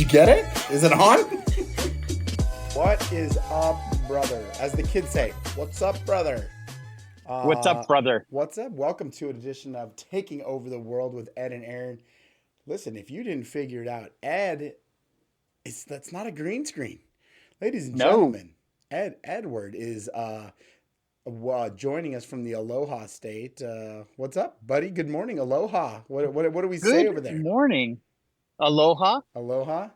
you get it? Is it on? What is up, brother? As the kids say, what's up, brother? What's up, brother? What's up? Welcome to an edition of Taking Over the World with Ed and Aaron. Listen, if you didn't figure it out, that's not a green screen. Ladies and No. gentlemen, Edward is joining us from the Aloha state. What's up, buddy? Good morning, Aloha. What do we say Good over there? morning. Aloha. Aloha.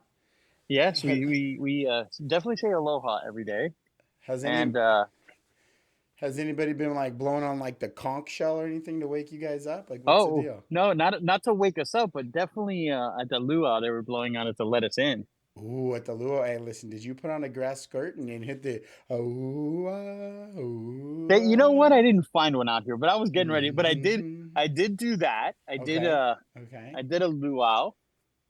Yes, Has, we definitely say aloha every day. has any And has anybody been like blowing on like the conch shell or anything to wake you guys up? Like, what's the oh deal? no, not to wake us up, but definitely at the luau they were blowing on it to let us in. Ooh, at the Lua. Hey, listen, did you put on a grass skirt and then hit the ooh, ah, ooh, You know what? I ah? didn't find one out here, but I was getting ready. But Mm-hmm. I did do that. Okay. Okay. I did a luau.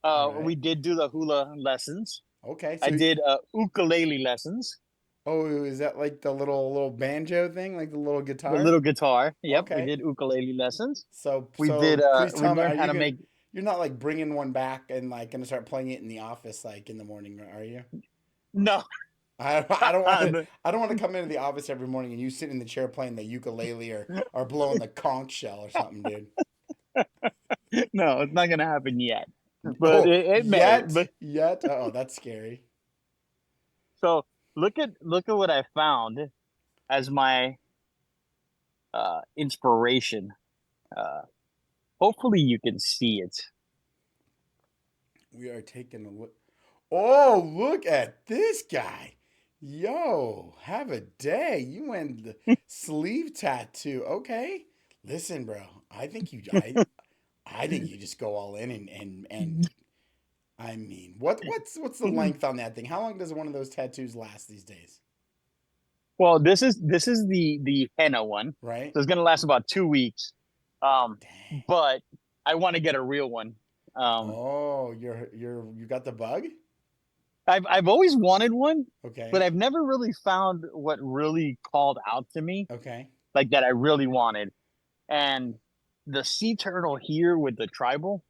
All We right. did do the hula lessons. Okay. I So, did ukulele lessons. oh, is that like the little banjo thing, like the little The guitar? little guitar. Yep, we Okay. did ukulele lessons. So please We tell me, learned how to make. you're not like bringing one back and like gonna start playing it in the office like in the morning, are you? No. I don't want to I don't want to come into the office every morning and you sit in the chair playing the ukulele or blowing the conch shell or something, dude. No, it's not gonna happen yet, but Oh, it may. But yet. Oh, that's scary. so look at what I found as my inspiration. Uh, Hopefully you can see it. We are taking a look. Oh, look at this guy. Yo, have a day. You went the sleeve tattoo. Okay. Listen, bro. I think you just go all in and I mean, what's the length on that thing? How long does one of those tattoos last these days? Well, this is the henna one, Right? so it's gonna last about 2 weeks. Um, Dang. but I want to get a real one. Um, Oh, you got the bug? I've always wanted one, but Okay. I've never really found what really called out to me, Okay. like that I really wanted. And the sea turtle here with the tribal,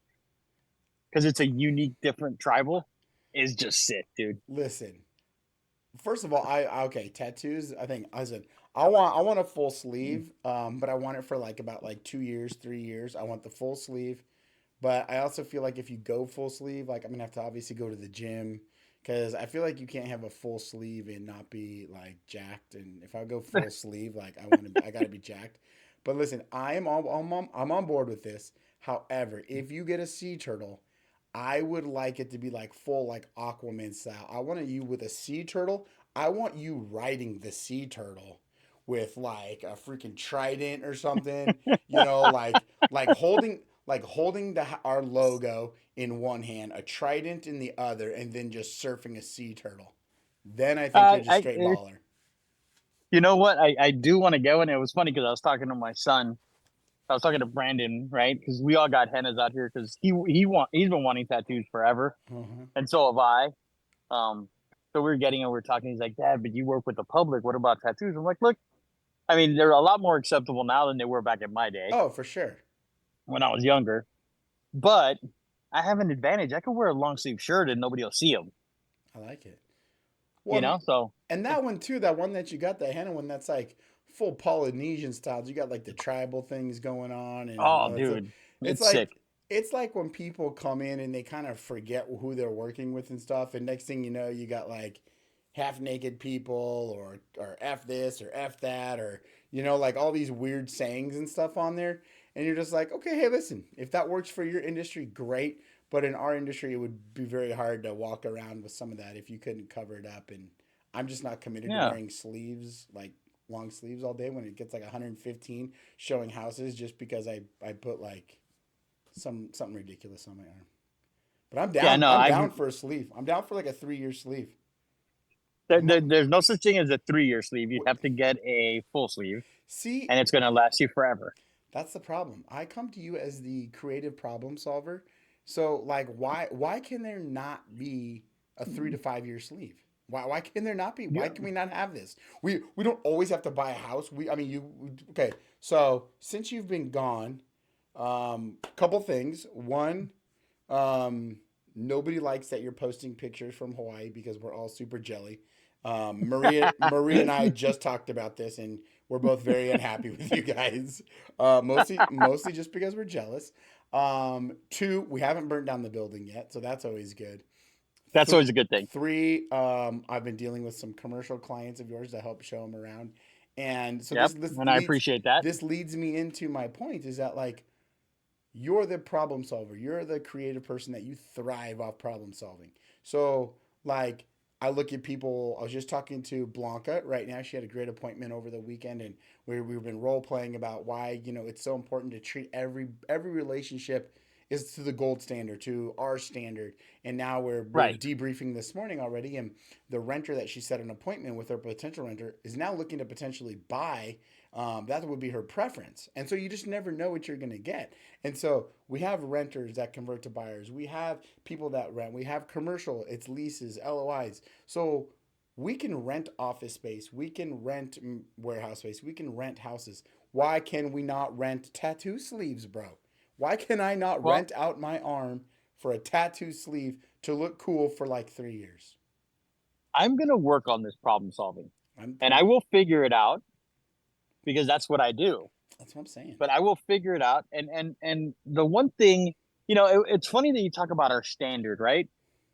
because it's a unique, different tribal, is just sick, dude. Listen. First of all, okay, tattoos. I think I said I want a full sleeve, but I want it for like about like 2 years, 3 years. I want the full sleeve, but I also feel like if you go full sleeve, like I'm gonna have to obviously go to the gym because I feel like you can't have a full sleeve and not be like jacked. And if I go full sleeve, like I gotta be jacked. But listen, I'm on board with this. However, if you get a sea turtle, I would like it to be like full like Aquaman style. I want you with a sea turtle. I want you riding the sea turtle with like a freaking trident or something. You know, like holding our logo in one hand, a trident in the other, and then just surfing a sea turtle. Then I think you're just straight I baller. You know what? I do want to go, and it was funny because I was talking to my son. I was talking to Brandon, right? Because we all got hennas out here because he's been wanting tattoos forever, Uh-huh. and so have I. Um, so we were getting and we are talking. He's like, "Dad, but you work with the public. What about tattoos?" I'm like, "Look, I mean, they're a lot more acceptable now than they were back in my day Oh, for sure. when I was younger. But I have an advantage. I can wear a long sleeve shirt and nobody will see them. I like it. You Well, know, so and that one too, that one that you got, the henna one, that's like full Polynesian styles. You got like the tribal things going on, and oh, dude, it's it's sick. like it's like when people come in and they kind of forget who they're working with and stuff, and next thing you know, you got like half naked people or f this or f that or like all these weird sayings and stuff on there, and you're just like, okay, hey, listen, if that works for your industry, great. But in our industry, it would be very hard to walk around with some of that if you couldn't cover it up. And I'm just not committed to Yeah. wearing sleeves, like long sleeves all day when it gets like 115 showing houses just because I put like something ridiculous on my arm. But I'm Yeah, down. no, I'm I down for a sleeve. I'm down for like a 3 year sleeve. there's no such thing as a 3 year sleeve. You have to get a full sleeve, See, and it's going to last you forever. that's the problem. I come to you as the creative problem solver. So like why can there not be a 3 to 5 year sleeve? Why can there not be? Why Yeah. can we not have this? We don't always have to buy a house. I mean okay. So since you've been gone, couple things. One, um, Nobody likes that you're posting pictures from Hawaii because we're all super jelly. Maria and I just talked about this, and we're both very unhappy with you guys. Mostly just because we're jealous. Two, we haven't burnt down the building yet, so that's always good. That's Th- always a good thing. Three, I've been dealing with some commercial clients of yours to help show them around, and so Yep, and I appreciate that. this leads me into my point is that like you're the problem solver. You're the creative person that you thrive off problem solving. So, like, I look at people. I was just talking to Blanca right now. She had a great appointment over the weekend, and we've been role playing about why it's so important to treat every relationship is to the gold standard, to our standard. And now we're Right. debriefing this morning already, and the renter that she set an appointment with, her potential renter, is now looking to potentially buy. That would be her preference, and so you just never know what you're going to get. And so we have renters that convert to buyers. We have people that rent. We have commercial, it's leases, LOIs. So we can rent office space. We can rent warehouse space. We can rent houses. Why can we not rent tattoo sleeves, bro? Why can I not Well, rent out my arm for a tattoo sleeve to look cool for like 3 years? I'm gonna work on this problem solving, I'm, and I'm I will figure it out because that's what I do. that's what I'm saying. But I will figure it out. And the one thing, it's funny that you talk about our standard, right?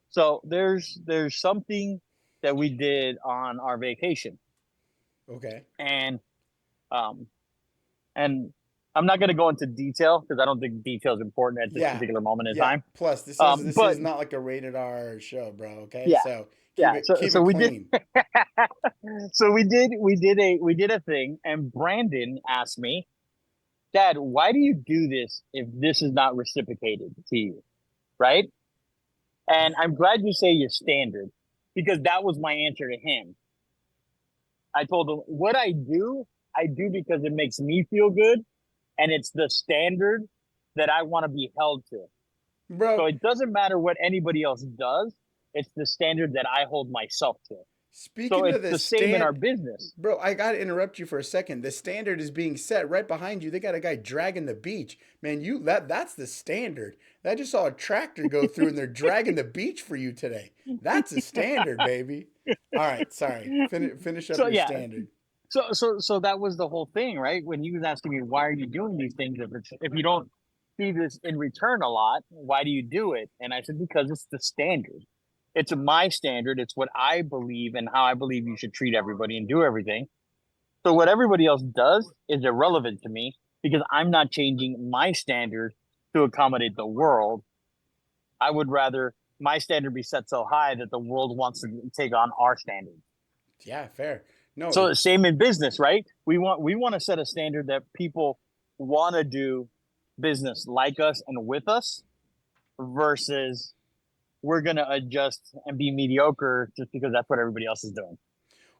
So there's something that we did on our vacation, Okay. and um and I'm not going to go into detail because I don't think detail is important at this Yeah. particular moment in Yeah. time. Plus, this is But not like a rated R show, bro. Okay, yeah, so keep yeah. it So keep so it we did clean. we did a thing, and Brandon asked me, Dad, why do you do this if this is not reciprocated to you, right? And I'm glad you say your standard because that was my answer to him. I told him what I do because it makes me feel good, and it's the standard that I want to be held to. So Bro, it doesn't matter what anybody else does, it's the standard that I hold myself to. So speaking it's of the the same in stand, our business. bro, I gotta interrupt you for a second. The standard is being set right behind you. They got a guy dragging the beach. Man, that's the standard. I just saw a tractor go through and they're dragging the beach for you today. That's a standard, baby. All right, sorry. Finish up So your yeah, standard. so that was the whole thing, right? When he was asking me why are you doing these things if you don't see this in return a lot, why do you do it? And I said because it's the standard. It's my standard. It's what I believe and how I believe you should treat everybody and do everything. So what everybody else does is irrelevant to me because I'm not changing my standard to accommodate the world. I would rather my standard be set so high that the world wants to take on our standard. Yeah, fair. No, So it same in business, right? We want to set a standard that people want to do business like us and with us versus we're going to adjust and be mediocre just because that's what everybody else is doing.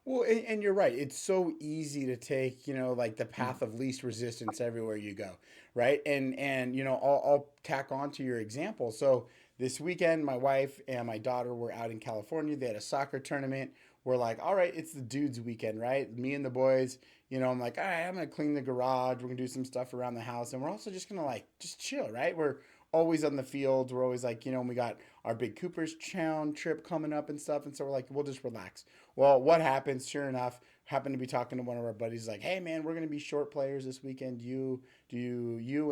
well, and you're right. It's so easy to take, like the path of least resistance everywhere you go, right? And I'll tack on to your example. So this weekend, my wife and my daughter were out in California. They had a soccer tournament. We're like, all right, it's the dudes' weekend, right? Me and the boys. I'm like, all right, I'm gonna clean the garage. We're gonna do some stuff around the house, and we're also just gonna like just chill, right? We're always on the fields. We're always like, we got our big Cooper's Town trip coming up and stuff, and so we're like, we'll just relax. Well, what happens? Sure enough, happened to be talking to one of our buddies. Like, hey man, we're gonna be short players this weekend. You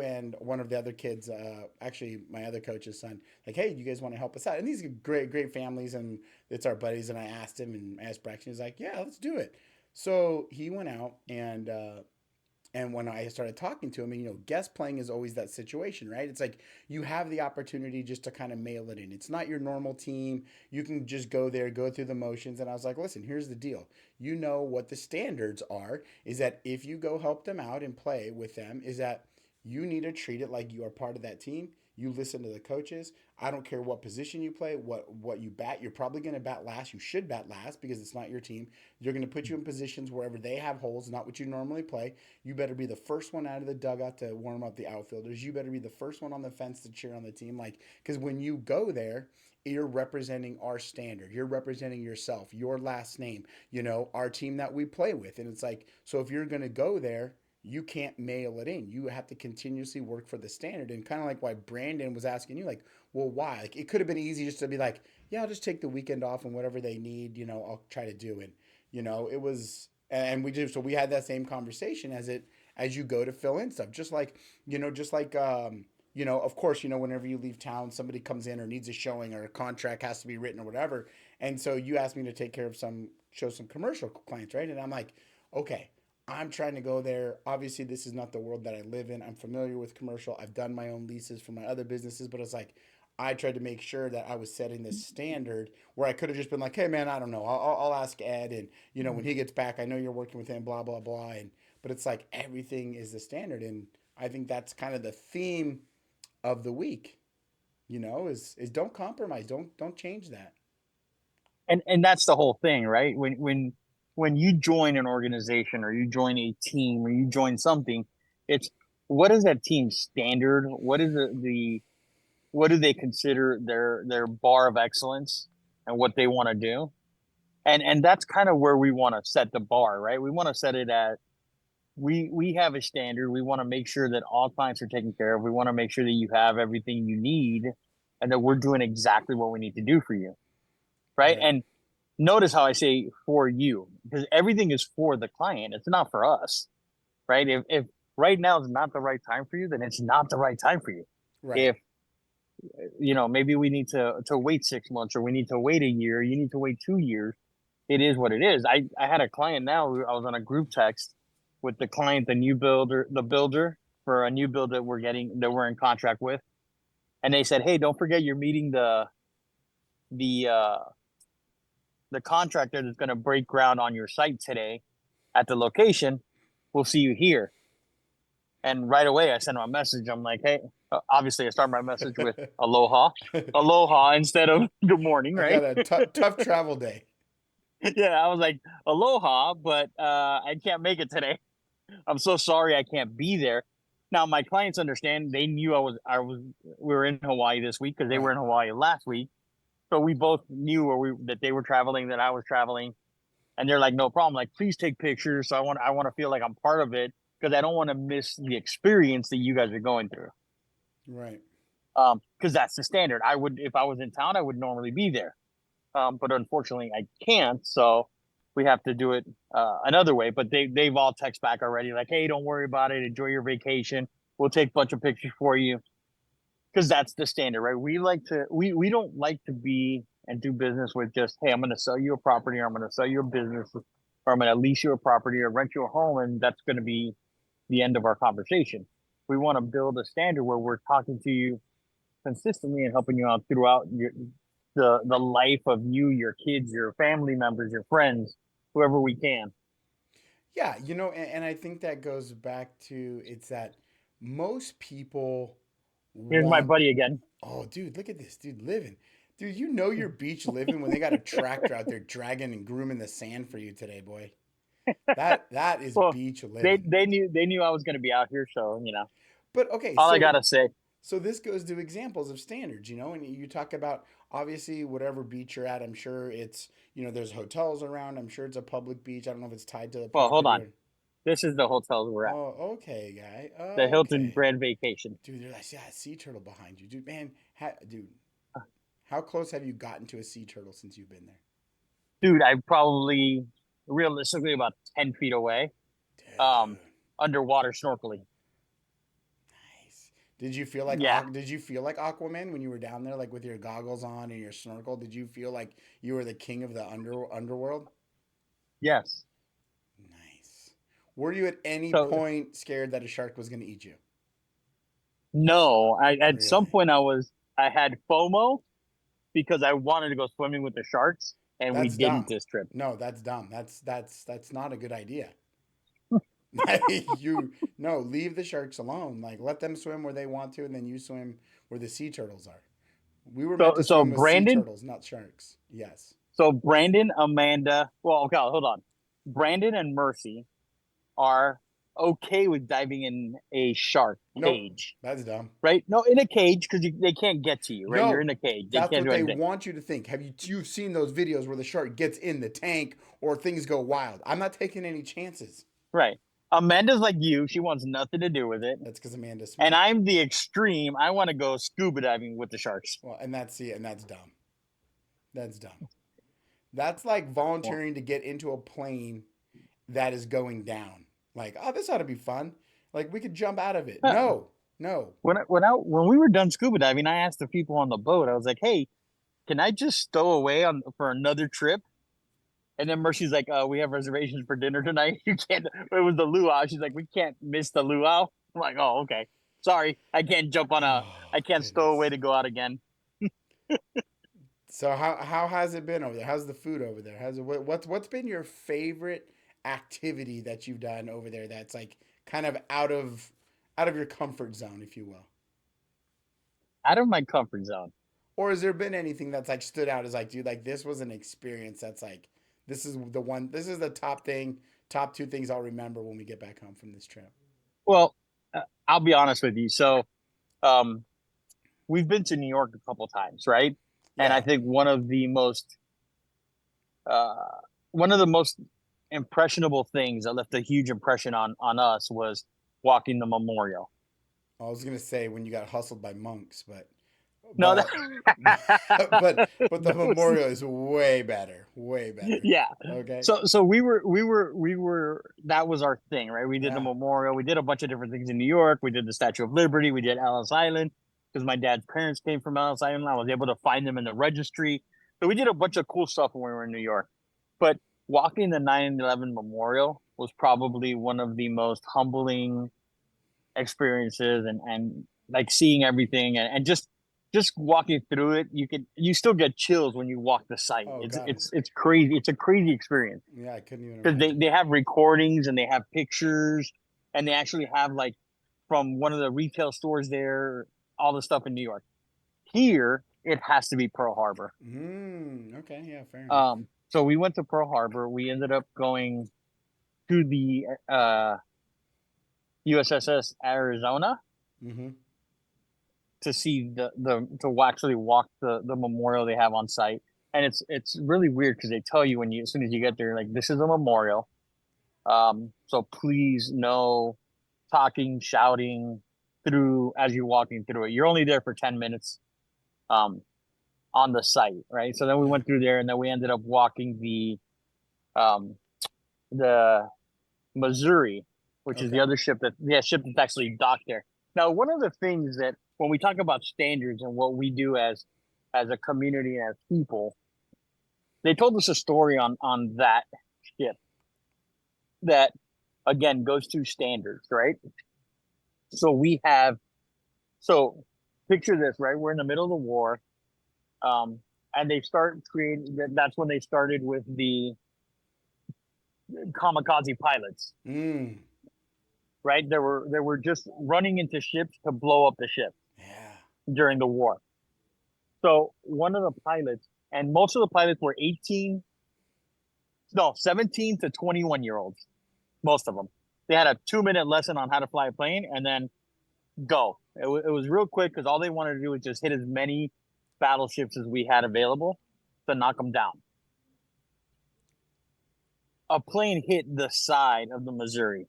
and one of the other kids, actually my other coach's son. Like, hey, you guys want to help us out? And these are great families, and it's our buddies. And I asked him and asked Braxton. He's like, yeah, let's do it. So he went out and when I started talking to him, and guest playing is always that situation, right? It's like you have the opportunity just to kind of mail it in. It's not your normal team. You can just go there, go through the motions. And I was like, listen, here's the deal. You know what the standards are, is that if you go help them out and play with them, is that you need to treat it like you are part of that team. You listen to the coaches. I don't care what position you play, what you bat. You're probably going to bat last. You should bat last because it's not your team. They're going to put you in positions wherever they have holes, not what you normally play. You better be the first one out of the dugout to warm up the outfielders. You better be the first one on the fence to cheer on the team. Like, because when you go there, you're representing our standard. You're representing yourself, your last name, our team that we play with. And it's like, so if you're going to go there, you can't mail it in. You have to continuously work for the standard. And kind of like why Brandon was asking you, like, well, why? Like, it could have been easy just to be like, yeah, I'll just take the weekend off and whatever they need, I'll try to do it. It was, and we did. So we had that same conversation as you go to fill in stuff, of course, whenever you leave town, somebody comes in or needs a showing or a contract has to be written or whatever. And so you asked me to take care of show some commercial clients, right? And I'm like, okay, I'm trying to go there. Obviously, this is not the world that I live in. I'm familiar with commercial. I've done my own leases for my other businesses, but it's like I tried to make sure that I was setting this standard where I could have just been like, "Hey, man, I don't know. I'll ask Ed, and when he gets back, I know you're working with him. Blah blah blah." And but it's like everything is the standard, and I think that's kind of the theme of the week. Is don't compromise. Don't change that. And that's the whole thing, right? When you join an organization or you join a team or you join something, it's what is that team's standard? What is what do they consider their bar of excellence and what they want to do? And that's kind of where we want to set the bar, right? We want to set it at we have a standard. We want to make sure that all clients are taken care of. We want to make sure that you have everything you need and that we're doing exactly what we need to do for you, right? Right. And notice how I say for you, because everything is for the client. It's not for us, right? If right now is not the right time for you, then it's not the right time for you. Right. If maybe we need to wait 6 months or we need to wait a year, you need to wait 2 years. It is what it is. I had a client now. I was on a group text with the client, the builder for a new build that we're in contract with, and they said, "Hey, don't forget you're meeting the uh, the contractor that's going to break ground on your site today at the location. We'll see you here." And right away, I sent him a message. I'm like, "Hey," obviously, I start my message with "Aloha, aloha" instead of "Good morning," I right? got a tough travel day. Yeah, I was like, "Aloha," but I can't make it today. I'm so sorry I can't be there. Now my clients understand. They knew we were in Hawaii this week because they were Right. in Hawaii last week. So we both knew that they were traveling, that I was traveling, and they're like, no problem. Like, please take pictures. So I want to feel like I'm part of it because I don't want to miss the experience that you guys are going through. Right. Because that's the standard. I would if I was in town, I would normally be there. But unfortunately, I can't. So we have to do it another way. But they've all text back already, like, "Hey, don't worry about it. Enjoy your vacation. We'll take a bunch of pictures for you." Because that's the standard, right? We don't like to be and do business with just, "Hey, I'm going to sell you a property, or I'm going to sell you a business, or I'm going to lease you a property, or rent you a home, and that's going to be the end of our conversation." We want to build a standard where we're talking to you consistently and helping you out throughout the life of you, your kids, your family members, your friends, whoever we can. Yeah, and I think that goes back to it's that most people Here's my want. buddy again. Oh, dude, look at this dude living. Dude, your beach living when they got a tractor out there dragging and grooming the sand for you today, boy. That is Well, beach they living. they knew they knew I was going to be out here, so But okay, all I so gotta say. so this goes to examples of standards, and you talk about obviously whatever beach you're at. I'm sure it's there's hotels around. I'm sure it's a public beach. I don't know if it's tied to the Well, hold property on. or. This is the hotel we're at, Oh, okay, guy. the Hilton Okay. Grand Vacation. Dude, there's like, yeah, a sea turtle behind you, dude. Man, dude, how close have you gotten to a sea turtle since you've been there, Dude, I'm probably realistically about 10 feet away, um, dude? underwater snorkeling. Nice. Yeah. Did you feel like Aquaman when you were down there, like with your goggles on and your snorkel? Did you feel like you were the king of the underworld? Yes. Nice. Were you at any So point scared that a shark was going to eat you? no, at some Really? point I had FOMO because I wanted to go swimming with the sharks, and we That's didn't dumb. this trip. No, that's dumb. That's not a good idea. you no, leave the sharks alone. Like let them swim where they want to, and then you swim where the sea turtles are. We were meant So to so swim with sea Brandon, turtles, not sharks. Yes. so Brandon, Amanda. Well, okay, hold on. Brandon and Mercy are okay with diving in a shark Nope. cage, That's dumb. right? No, in a cage because they can't get to you, right? You're No, in a cage. They that's can't what do they anything, want you to think. You've seen those videos where the shark gets in the tank or things go wild? I'm not taking any chances. right? Amanda's like you. She wants nothing to do with it. That's because Amanda's And smart. I'm the extreme. I want to go scuba diving with the sharks. Well, and that's dumb. That's dumb. That's like Well, volunteering to get into a plane that is going down. Like, oh, this ought to be fun. Like we could jump out of it. No, no. when we were done scuba diving, I asked the people on the boat. I was like, "Hey, can I just stow away on for another trip?" And then Mercy's like, "We have reservations for dinner tonight. You can't." It was the luau. She's like, "We can't miss the luau." I'm like, "Oh, okay. Sorry, I can't jump on a. Oh I can't stow away goodness. to go out again." So how has it been over there? How's the food over there? How's it, what's been your favorite activity that you've done over there that's like kind of out of your comfort zone, if you will? Out of my comfort zone. Or has there been anything that's like stood out as like, dude, like this was an experience that's like this is the top thing, top two things I'll remember when we get back home from this trip. Well, I'll be honest with you. So, um, we've been to New York a couple times, right? And I Yeah. think uh, one of the most impressionable things that left a huge impression on us was walking the memorial. I was gonna say when you got hustled by monks, No, but but the those, memorial is way better, way better. yeah. Okay. So we were that was our thing, right? We did the Yeah. memorial. We did a bunch of different things in New York. We did the Statue of Liberty. We did Ellis Island because my dad's parents came from Ellis Island. I was able to find them in the registry. So we did a bunch of cool stuff when we were in New York. But walking the 9/11 memorial was probably one of the most humbling experiences and like seeing everything and just walking through it, you still get chills when you walk the site. Oh It's God. it's it's crazy. It's a crazy experience Yeah, I couldn't even because they imagine. they have recordings and they have pictures and they actually have like from one of the retail stores there all the stuff in New York. Here it has to be Pearl Harbor. Okay. Yeah. Fair enough. So we went to Pearl Harbor. We ended up going to the USS Arizona Mm-hmm. to see the to actually walk the memorial they have on site. And it's really weird because they tell you when you as soon as you get there, like this is a memorial. So please no talking, shouting through as you're walking through it. You're only there for 10 minutes um on the site, right? So then we Yeah. went through there and then we ended up walking um the Missouri, which is the Okay. other ship that's actually docked there. Now, one of the things that when we talk about standards and what we do as a community and as people, they told us a story on that ship that again goes to standards, right? So we have so picture this, right? We're in the middle of the war, um, and they start creating. That's when they started with the kamikaze pilots, Mm. right? They were just running into ships to blow up the ship Yeah. during the war. So one of the pilots, and most of the pilots were 18, no, 17 to 21-year olds, most of them. They had a 2-minute lesson on how to fly a plane and then go. It was real quick because all they wanted to do was just hit as many battleships as we had available to knock them down. A plane hit the side of the Missouri,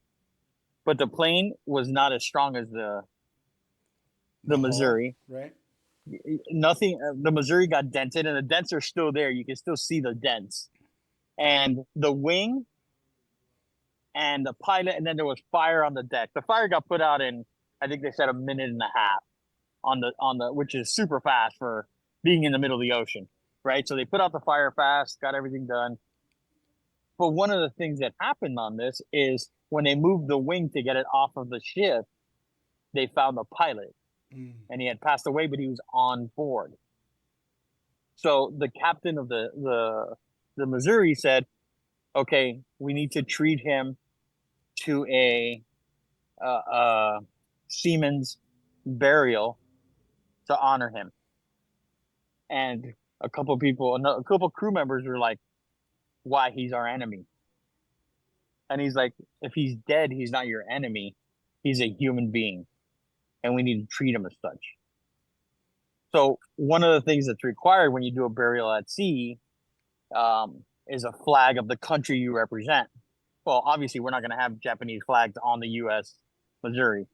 but the plane was not as strong as the The hull, Missouri. right? Nothing. The Missouri got dented, and the dents are still there. You can still see the dents. And the wing and the pilot, and then there was fire on the deck. The fire got put out in, I think they said a minute and a half on the, which is super fast for being in the middle of the ocean, right? So they put out the fire fast, got everything done. But one of the things that happened on this is when they moved the wing to get it off of the ship, they found the pilot, Mm. and he had passed away, but he was on board. So the captain of the Missouri said, "Okay, we need to treat him to a seaman's burial to honor him." And a couple crew members were like, "Why? He's our enemy." And he's like, "If he's dead, he's not your enemy. He's a human being, and we need to treat him as such." So one of the things that's required when you do a burial at sea is a flag of the country you represent. well, obviously we're not going to have Japanese flags on the U.S. Missouri.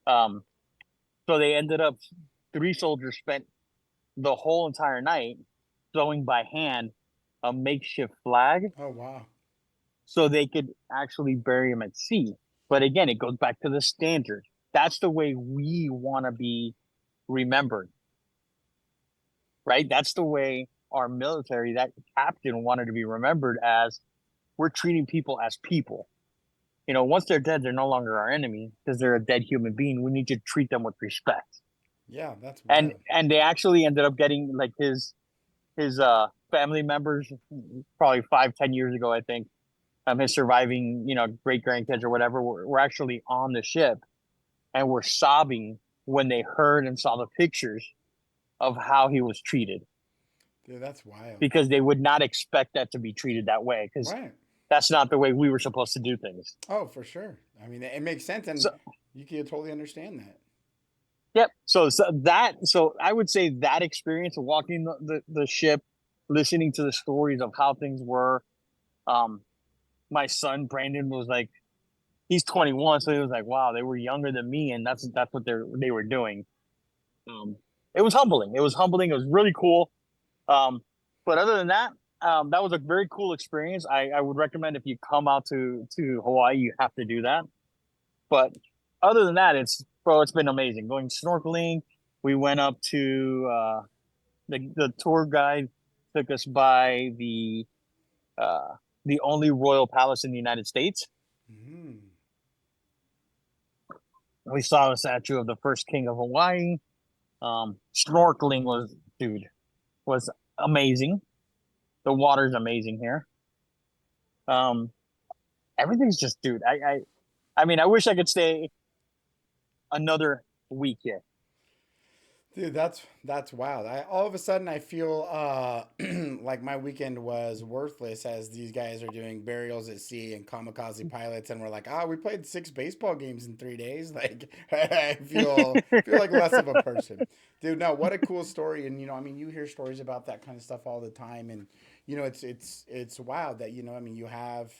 Um, so they ended up 3 soldiers spent the whole entire night sewing by hand a makeshift flag Oh wow. so they could actually bury him at sea. But again, it goes back to the standard. That's the way we want to be remembered, right? That's the way our military, that captain wanted to be remembered as we're treating people as people. Once they're dead, they're no longer our enemy because they're a dead human being. We need to treat them with respect. Yeah, that's And wild. and they actually ended up getting like his family members probably 5-10 years ago, I think. His surviving, great grandkids or whatever were actually on the ship and were sobbing when they heard and saw the pictures of how he was treated Dude, that's wild. because they would not expect that to be treated that way because Right. that's not the way we were supposed to do things. Oh, for sure. I mean, it makes sense, and So, you can totally understand that. yep. So I would say that experience of walking the ship, listening to the stories of how things were. Um, my son Brandon was like, he's 21, so he was like, wow, they were younger than me, and that's what they were doing. Um, it was humbling. It was humbling. It was really cool. Um, but other than that, that was a very cool experience. I would recommend if you come out to Hawaii, you have to do that. But other than that, it's been amazing. Going snorkeling, we went up to the tour guide took us by uh, the only royal palace in the United States. Mm. We saw a statue of the first king of Hawaii. Snorkeling was amazing. The water's amazing here. Um, everything's just, dude. I mean, I wish I could stay another week here. Dude, that's wild. All of a sudden I feel like my weekend was worthless as these guys are doing burials at sea and kamikaze pilots, and we're like, we played 6 baseball games in 3 days. Like I feel like less of a person, dude. No, what a cool story, and I mean, you hear stories about that kind of stuff all the time, and it's wild that I mean, you have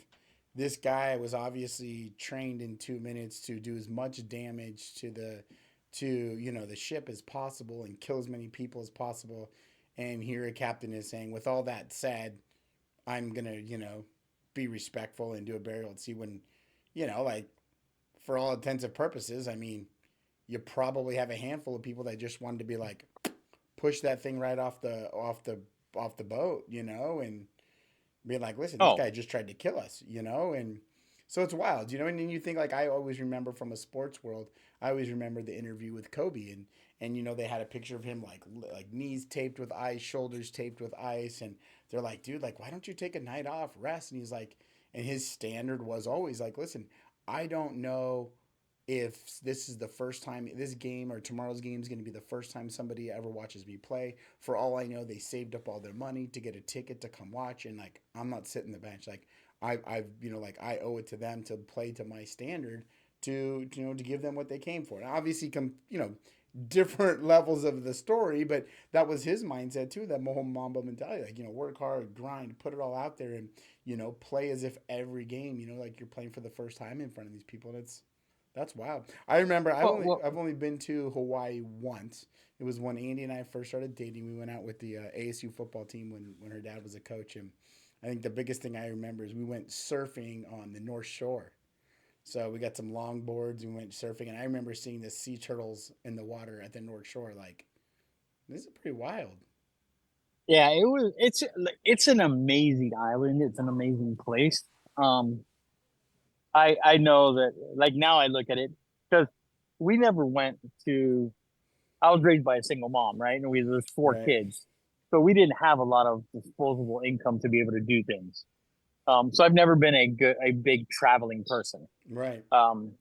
this guy was obviously trained in 2 minutes to do as much damage to the ship as possible and kill as many people as possible. And here a captain is saying, with all that said, I'm gonna be respectful and do a burial at sea when like for all intents and purposes, I mean, you probably have a handful of people that just wanted to be like push that thing right off the boat, and be like, listen, this Oh, guy just tried to kill us, and so it's wild, and then you think like I always remember from a sports world, I always remember the interview with Kobe, and they had a picture of him like knees taped with ice, shoulders taped with ice, and they're like, dude, like why don't you take a night off, rest? And he's like, and his standard was always like, listen, I don't know if this is the first time this game or tomorrow's game is going to be the first time somebody ever watches me play. For all I know, they saved up all their money to get a ticket to come watch, and like I'm not sitting the bench. Like I've like I owe it to them to play to my standard to to give them what they came for. And obviously, different levels of the story, but that was his mindset too. That Moho Mamba mentality, like work hard, grind, put it all out there, and play as if every game, like you're playing for the first time in front of these people. And that's wild. I remember I've well, only well, I've only been to Hawaii once. It was when Andy and I first started dating. We went out with the ASU football team when her dad was a coach, and I think the biggest thing I remember is we went surfing on the North Shore. So we got some longboards and we went surfing, and I remember seeing the sea turtles in the water at the North Shore. Like this is pretty wild. yeah, it's an amazing island. It's an amazing place. Um, I know that like now I look at it because we never went to. I was raised by a single mom, right? And there's four Right. kids, so we didn't have a lot of disposable income to be able to do things. So I've never been a big traveling person. Right. Um,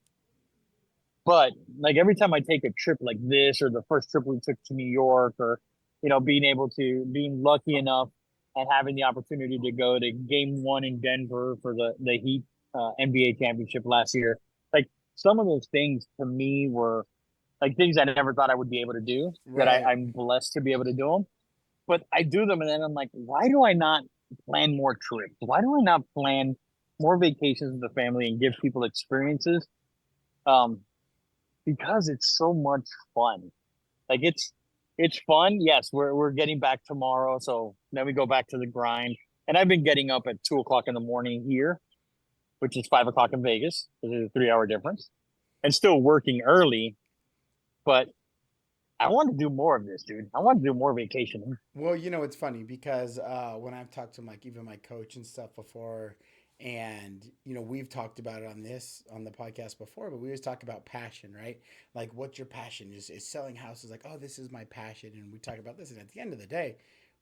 but like every time I take a trip like this, or the first trip we took to New York, or being lucky enough and having the opportunity to go to Game One in Denver for the Heat NBA championship last year, like some of those things to me were like things I never thought I would be able to do. That Right. I'm blessed to be able to do them, but I do them, and then I'm like, why do I not plan more trips? Why do I not plan? more vacations with the family and give people experiences. Um, because it's so much fun. Like it's fun. Yes, we're getting back tomorrow, so then we go back to the grind. And I've been getting up at 2 o'clock in the morning here, which is 5 o'clock in Vegas. So there's a 3 hour difference, and still working early. But I want to do more of this, dude. I want to do more vacationing. Well, it's funny because when I've talked to like even my coach and stuff before, and we've talked about it on the podcast before, but we always talk about passion, right? Like, what's your passion? Is selling houses? Like, oh, this is my passion, and we talk about this. And at the end of the day,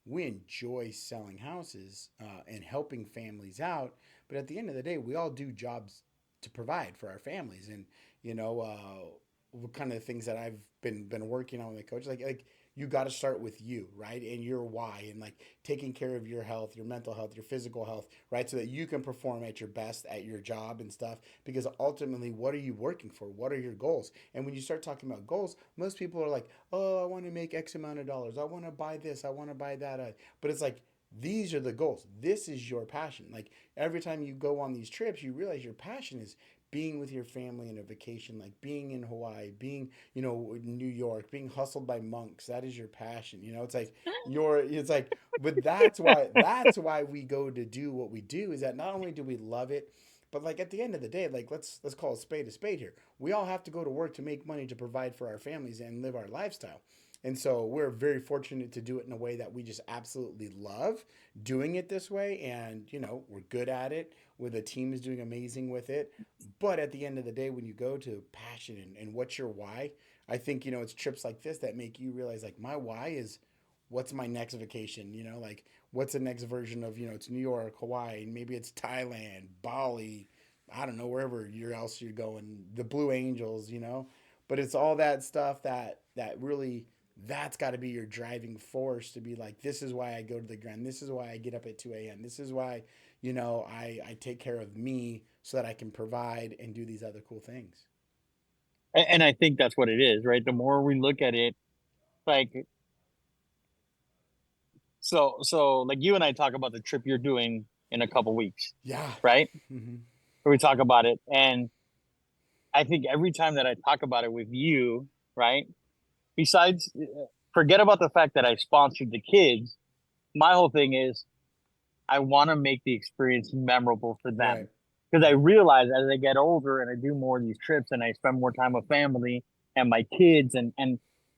we enjoy selling houses and helping families out. But at the end of the day, we all do jobs to provide for our families, and you know, what kind of things that I've been working on with my coach, like you got to start with you, right? And your why, and like taking care of your health, your mental health, your physical health, right? So that you can perform at your best at your job and stuff. Because ultimately, what are you working for? What are your goals? And when you start talking about goals, most people are like, oh, I want to make X amount of dollars. I want to buy this. I want to buy that. But it's like, these are the goals. This is your passion. Like every time you go on these trips, you realize your passion is being with your family in a vacation, like being in Hawaii, being, in New York, being hustled by monks. That is your passion. It's like, but that's why we go to do what we do, is that not only do we love it, but like at the end of the day, like let's call a spade here. We all have to go to work to make money to provide for our families and live our lifestyle. And so we're very fortunate to do it in a way that we just absolutely love doing it this way. And, we're good at it. Where the team is doing amazing with it. But at the end of the day, when you go to passion and what's your why, I think, it's trips like this that make you realize, like, my why is what's my next vacation? Like, what's the next version of, it's New York, Hawaii, maybe it's Thailand, Bali, I don't know, wherever else you're going, the Blue Angels. But it's all that stuff that really, that's got to be your driving force to be like, this is why I go to the grind. This is why I get up at 2 a.m. This is why, I take care of me so that I can provide and do these other cool things. And I think that's what it is, right? The more we look at it, like so like you and I talk about the trip you're doing in a couple weeks, Yeah. right? Hmm. We talk about it, and I think every time that I talk about it with you, right? Besides, forget about the fact that I sponsored the kids. My whole thing is I want to make the experience memorable for Right. them. Because I Right. realize as I get older and I do more of these trips and I spend more time with family and my kids and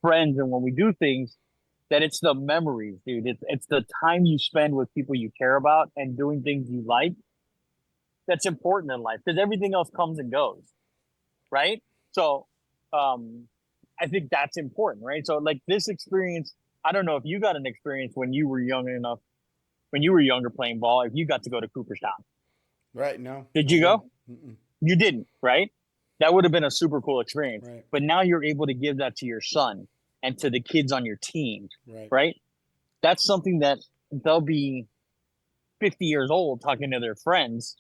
friends, and when we do things, that it's the memories, dude. It's the time you spend with people you care about and doing things you like that's important in life, because everything else comes and goes, right? So um I think that's important, right? So like this experience, I don't know if you got an experience when you were young enough, when you were younger playing ball, if you got to go to Cooperstown. Right. No, Did I you didn't. go? Mm-mm. You didn't, right? That would have been a super cool experience. Right. But now you're able to give that to your son and to the kids on your team, Right. right? That's something that they'll be 50 years old talking to their friends,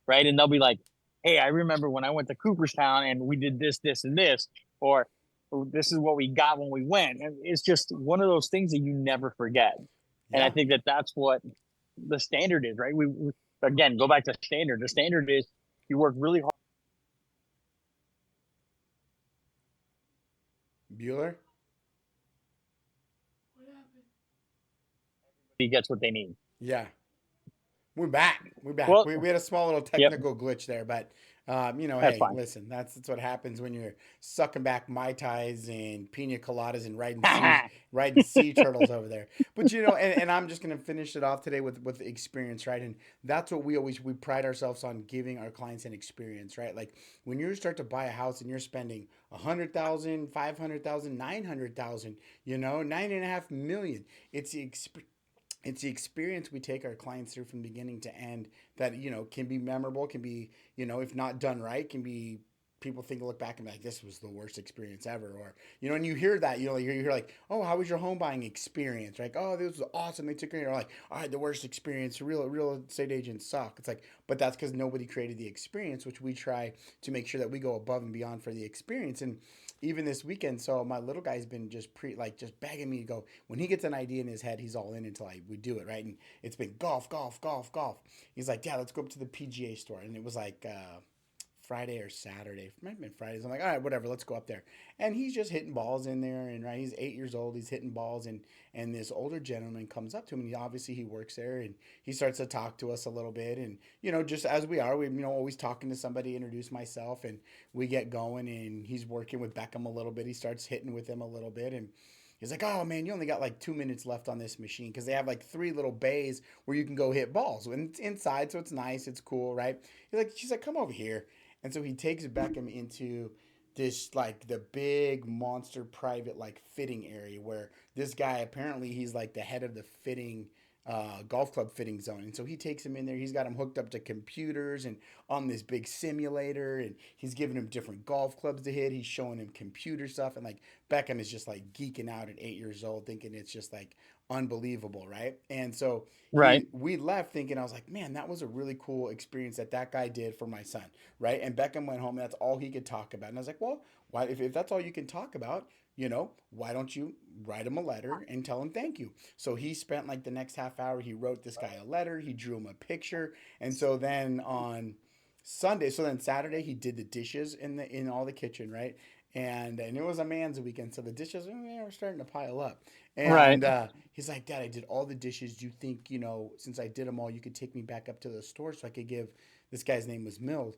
right? And they'll be like, hey, I remember when I went to Cooperstown and we did this, this, and this, or "Oh, this is what we got when we went." And it's just one of those things that you never forget. And I Yeah. think that that's what the standard is, right? We again go back to standard. The standard is you work really hard, Bueller. he gets what they need. Yeah. We're back. We're back. Well, We had a small little yep, technical glitch there, but that's hey, fine. listen, that's what happens when you're sucking back mai tais and pina coladas and riding sea turtles over there. But and I'm just gonna finish it off today with experience, right? And that's what we pride ourselves on, giving our clients an experience, right? Like when you start to buy a house and you're spending 100,000, 500,000, 900,000, 9.5 million, it's the experience. It's the experience we take our clients through from beginning to end that can be memorable, can be, if not done right, can be, people think, look back and be like, this was the worst experience ever. Or and you hear that, you hear like, oh, how was your home buying experience? Like, oh, this was awesome, they took care of you. Or like, all right, the worst experience, real estate agents suck. It's like, but that's because nobody created the experience, which we try to make sure that we go above and beyond for the experience. And even this weekend. So my little guy's been just just begging me to go. When he gets an idea in his head, he's all in until we do it, right? And it's been golf, golf, golf, golf. He's like, yeah, let's go up to the PGA store, and it was like Friday or Saturday. It might have been Fridays. I'm like, all right, whatever, let's go up there. And he's just hitting balls in there, and right, he's 8 years old. He's hitting balls, and this older gentleman comes up to him, and obviously he works there, and he starts to talk to us a little bit, and just as we are, we always talking to somebody, introduce myself, and we get going, and he's working with Beckham a little bit. He starts hitting with him a little bit, and he's like, "Oh man, you only got like 2 minutes left on this machine because they have like three little bays where you can go hit balls. And it's inside, so it's nice, it's cool, right?" She's like, "Come over here." And so he takes Beckham into this like the big monster private like fitting area where this guy apparently he's like the head of the fitting golf club fitting zone. And so he takes him in there. He's got him hooked up to computers and on this big simulator, and he's giving him different golf clubs to hit. He's showing him computer stuff, and like Beckham is just like geeking out at 8 years old, thinking it's just like unbelievable, right? And so Right. we left thinking, I was like, man, that was a really cool experience that guy did for my son, right? And Beckham went home, and that's all he could talk about. And I was like, well, why if that's all you can talk about, why don't you write him a letter and tell him thank you? So he spent like the next half hour, he wrote this guy a letter, he drew him a picture, and so then on Sunday, so then Saturday he did the dishes in all the kitchen, right? And it was a man's weekend, so the dishes were starting to pile up. Right. And he's like, "Dad, I did all the dishes. Do you think since I did them all, you could take me back up to the store so I could give this guy's name was Mill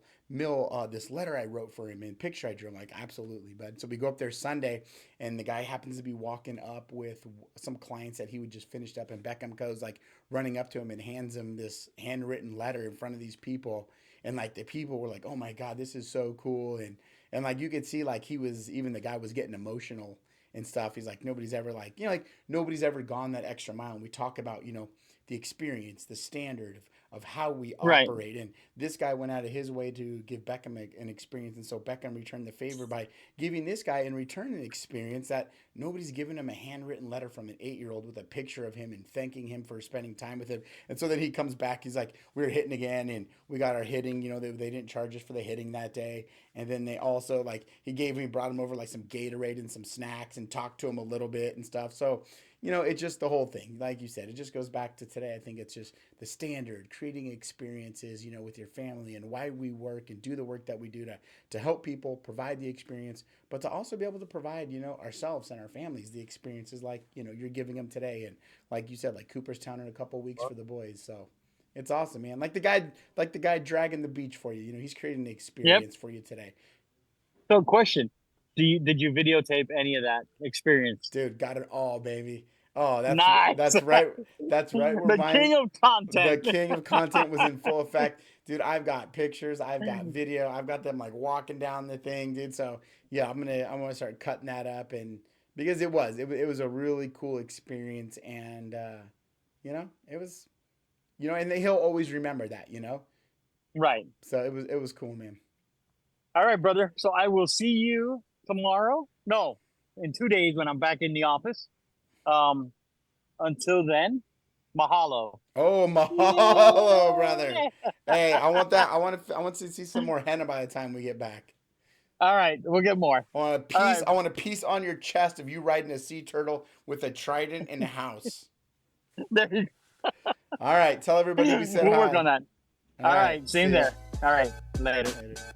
this letter I wrote for him and picture I drew?" I'm like, "Absolutely, bud." So we go up there Sunday, and the guy happens to be walking up with some clients that he would just finished up, and Beckham goes like running up to him and hands him this handwritten letter in front of these people, and like the people were like, "Oh my god, this is so cool," and like you could see like he was even the guy was getting emotional and stuff. He's like, nobody's ever like like nobody's ever gone that extra mile. And we talk about the experience, the standard of how we Right. operate. And this guy went out of his way to give Beckham an experience. And so Beckham returned the favor by giving this guy in return an experience that nobody's given him a handwritten letter from an 8 year old with a picture of him and thanking him for spending time with him. And so then he comes back. He's like, we were hitting again and we got our hitting. They didn't charge us for the hitting that day. And then they also like he brought him over like some Gatorade and some snacks and talked to him a little bit and stuff. So it's just the whole thing. Like you said, it just goes back to today. I think it's just the standard, creating experiences, with your family and why we work and do the work that we do to help people, provide the experience, but to also be able to provide, ourselves and our families the experiences like, you're giving them today. And like you said, like Cooperstown in a couple weeks for the boys. So it's awesome, man. Like the guy dragging the beach for you. He's creating an Yep. experience for you today. So, question: did you videotape any of that experience? Dude, got it all, baby. Oh, that's Nice. that's right. That's right where The mine king of the content. king of content was in full effect. Dude, I've got pictures, I've got video, I've got them like walking down the thing, dude. So yeah, I'm gonna start cutting that up and because it was a really cool experience and it was and he'll always remember that. Right. So it was cool, man. All right, brother. So I will see you tomorrow. No, in 2 days when I'm back in the office. Um, until then, mahalo. Oh, mahalo, brother. Yeah. Hey, I want that. I want to see some more henna by the time we get back. All right, we'll get more. I want a All piece. right, I want a piece on your chest of you riding a sea turtle with a trident in the house. there you All right. Tell everybody we go. said We'll work hi. on that. All All right. right, same See ya. there. All right, later. Later.